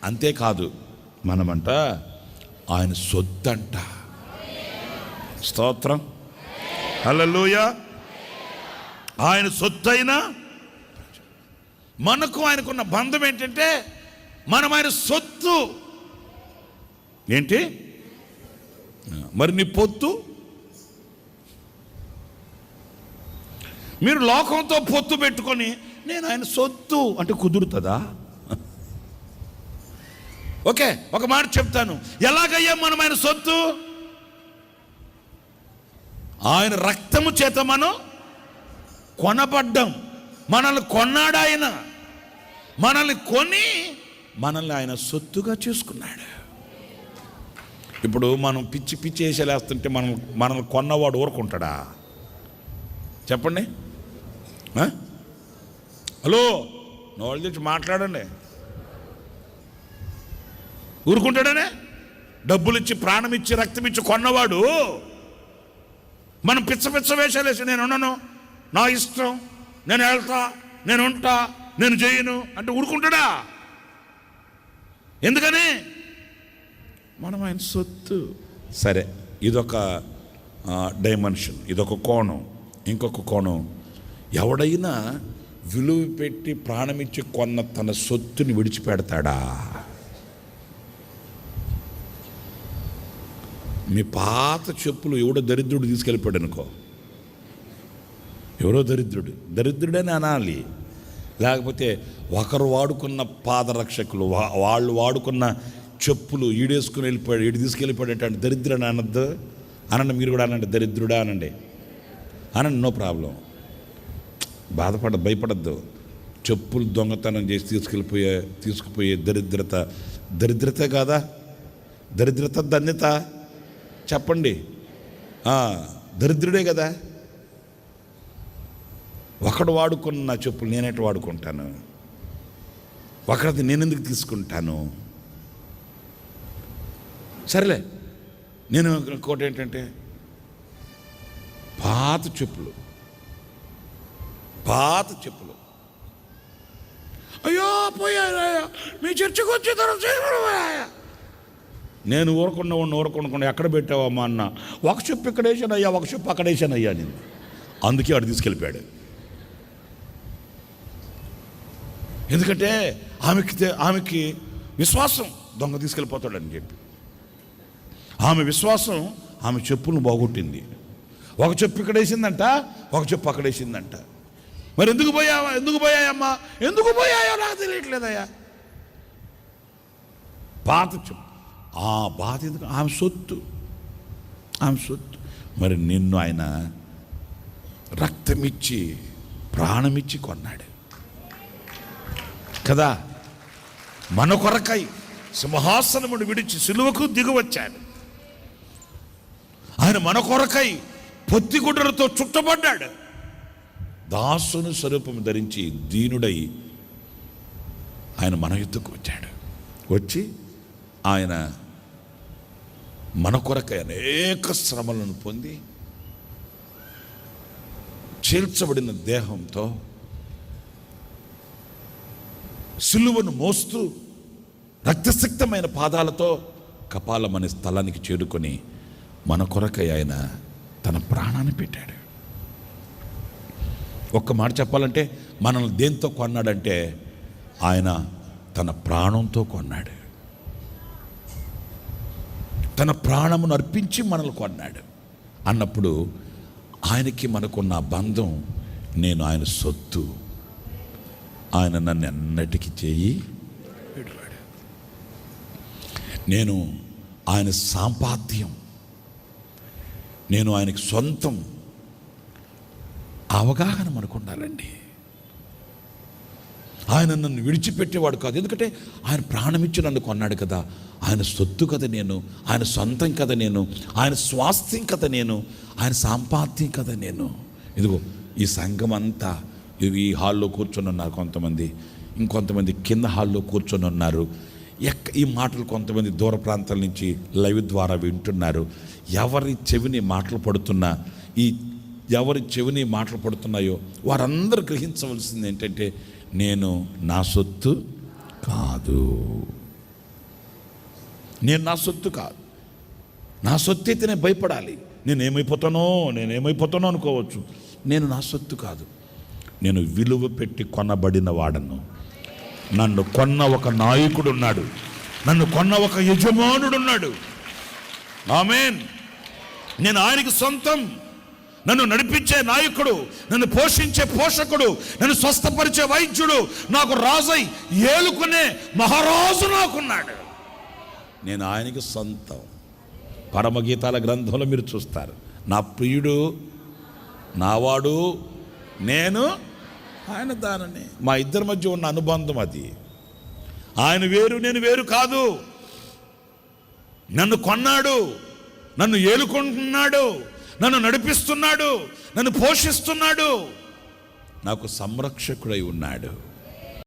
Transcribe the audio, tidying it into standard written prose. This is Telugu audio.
అంతేకాదు, మనమంట ఆయన సొత్తంట. స్తోత్రం, హల్లెలూయా. ఆయన సొత్తైనా మనకు ఆయనకున్న బంధం ఏంటంటే మనం ఆయన సొత్తు. ఏంటి మరి నీ పొత్తు? మీరు లోకంతో పొత్తు పెట్టుకొని నేను ఆయన సొత్తు అంటే కుదురుతుందా? ఓకే, ఒక మాట చెప్తాను. ఎలాగయ్యా మనం ఆయన సొత్తు? ఆయన రక్తము చేత మనం కొనబడ్డాం. మనల్ని కొన్నాడు ఆయన. మనల్ని కొని మనల్ని ఆయన సొత్తుగా చేసుకున్నాడు. ఇప్పుడు మనం పిచ్చి పిచ్చి వేసేలేస్తుంటే మనల్ని కొన్నవాడు ఊరుకుంటాడా? చెప్పండి. హలో, నోళ్ళు తెచ్చి మాట్లాడండి. ఊరుకుంటాడనే? డబ్బులు ఇచ్చి, ప్రాణం ఇచ్చి, రక్తం ఇచ్చి కొన్నవాడు మనం పిచ్చ పిచ్చ వేషాలు వేసి నేను ఉన్నాను, నా ఇష్టం, నేను వెళ్తా, నేను ఉంటా, నేను చేయను అంటే ఊరుకుంటాడా? ఎందుకని? మనం ఆయన సొత్తు. సరే, ఇదొక డైమెన్షన్, ఇదొక కోణం. ఇంకొక కోణం, ఎవడైనా విలువ పెట్టి ప్రాణమిచ్చి కొన్న తన సొత్తుని విడిచిపెడతాడా? మీ పాత చెప్పులు ఎవడో దరిద్రుడు తీసుకెళ్ళిపోయాడు అనుకో, ఎవరో దరిద్రుడని అనాలి. లేకపోతే ఒకరు వాడుకున్న పాదరక్షకులు, వాళ్ళు వాడుకున్న చెప్పులు ఈడేసుకుని వెళ్ళిపోయాడు, ఈడు తీసుకెళ్ళిపోయాడు అంటే దరిద్రుడు అనద్దు. అనండి, మీరు కూడా అనండి, దరిద్రుడా అనండి, అనండి, నో ప్రాబ్లం. భయపడద్దు. చెప్పులు దొంగతనం చేసి తీసుకుపోయే దరిద్రత కాదా? దరిద్రత ధన్యత చెప్పండి. దరిద్రుడే కదా. ఒకడు వాడుకున్న చెప్పులు నేనేట వాడుకుంటాను? ఒకరిది నేనెందుకు తీసుకుంటాను? సరేలే, నేను ఇంకోటి ఏంటంటే పాత చెప్పులు అయ్యో పోయాయా, మీ చర్చకు వచ్చే తర్వాత నేను ఊరకుండా ఎక్కడ పెట్టావమ్మా అన్న, ఒక చెప్పు ఇక్కడ వేసానయ్యా, ఒక చెప్పు అక్కడ వేసానయ్యా నేను. అందుకే వాడు తీసుకెళ్ళిపోయాడు. ఎందుకంటే ఆమెకి విశ్వాసం దొంగ తీసుకెళ్ళిపోతాడని చెప్పి, ఆమె విశ్వాసం ఆమె చెప్పులను బాగొట్టింది. ఒక చెప్పు ఇక్కడ వేసిందంట, ఒక చెప్పు అక్కడ వేసిందంట. మరి ఎందుకు పోయాయమ్మా, ఎందుకు పోయాయో నాకు తెలియట్లేదయ్యా. పాత చెప్పు, ఆ బాధ ఎందుకు? ఆమె సొత్తు. మరి నిన్ను ఆయన రక్తమిచ్చి, ప్రాణమిచ్చి కొన్నాడు కదా. మన కొరకై సింహాసనమును విడిచి సిలువకు దిగువచ్చాడు. ఆయన మన కొరకై పొత్తిగుడ్డలతో చుట్టబడ్డాడు. దాసుని స్వరూపం ధరించి దీనుడై ఆయన మన యుద్ధకు వచ్చాడు. వచ్చి ఆయన మన కొరకై అనేక శ్రమలను పొంది చీల్చబడిన దేహంతో సిలువను మోస్తూ రక్తసిక్తమైన పాదాలతో కపాలం అనే స్థలానికి చేరుకొని మన కొరకై ఆయన తన ప్రాణాన్ని పెట్టాడు. ఒక్క మాట చెప్పాలంటే మనల్ని దేంతో కొన్నాడంటే ఆయన తన ప్రాణంతో కొన్నాడు. తన ప్రాణమును అర్పించి మనల్ని కొన్నాడు అన్నప్పుడు ఆయనకి మనకున్న బంధం, నేను ఆయన సొత్తు, ఆయన నన్ను అన్నిటికీ చేయి విడివాడు, నేను ఆయన సాంపాద్యం, నేను ఆయనకి సొంతం. అవగాహన మనకు ఉండాలండి. ఆయన నన్ను విడిచిపెట్టేవాడు కాదు. ఎందుకంటే ఆయన ప్రాణమిచ్చి నన్ను కొన్నాడు కదా. ఆయన సొత్తు కదా నేను, ఆయన సొంతం కదా నేను, ఆయన స్వాస్థ్యం కదా నేను, ఆయన సాంపాద్యం కదా నేను. ఇదిగో ఈ సంఘం అంతా ఈ హాల్లో కూర్చొని ఉన్నారు కొంతమంది, ఇంకొంతమంది కింద హాల్లో కూర్చొని ఉన్నారు. ఈ మాటలు కొంతమంది దూర ప్రాంతాల నుంచి లైవ్ ద్వారా వింటున్నారు. ఎవరి చెవిని మాటలు పడుతున్నాయో వారందరూ గ్రహించవలసింది ఏంటంటే, నేను నా సొత్తు కాదు. నేను నా సొత్తు కాదు. నా సొత్తు అయితే నేను భయపడాలి. నేనేమైపోతానో అనుకోవచ్చు. నేను నా సొత్తు కాదు. నేను విలువ పెట్టి కొనబడిన వాడను. నన్ను కొన్న ఒక నాయకుడు ఉన్నాడు. నన్ను కొన్న ఒక యజమానుడున్నాడు. ఆమేన్. నేను ఆయనకి సొంతం. నన్ను నడిపించే నాయకుడు, నన్ను పోషించే పోషకుడు, నన్ను స్వస్థపరిచే వైద్యుడు, నాకు రాజై ఏలుకునే మహారాజు నాకున్నాడు. నేను ఆయనకి సొంతం. పరమగీతాల గ్రంథంలో మీరు చూస్తారు, నా ప్రియుడు నావాడు, నేను ఆయన దానని. మా ఇద్దరి మధ్య ఉన్న అనుబంధం అది. ఆయన వేరు, నేను వేరు కాదు. నన్ను కొన్నాడు, నన్ను ఏలుకుంటున్నాడు, నన్ను నడిపిస్తున్నాడు, నన్ను పోషిస్తున్నాడు, నాకు సంరక్షకుడై ఉన్నాడు.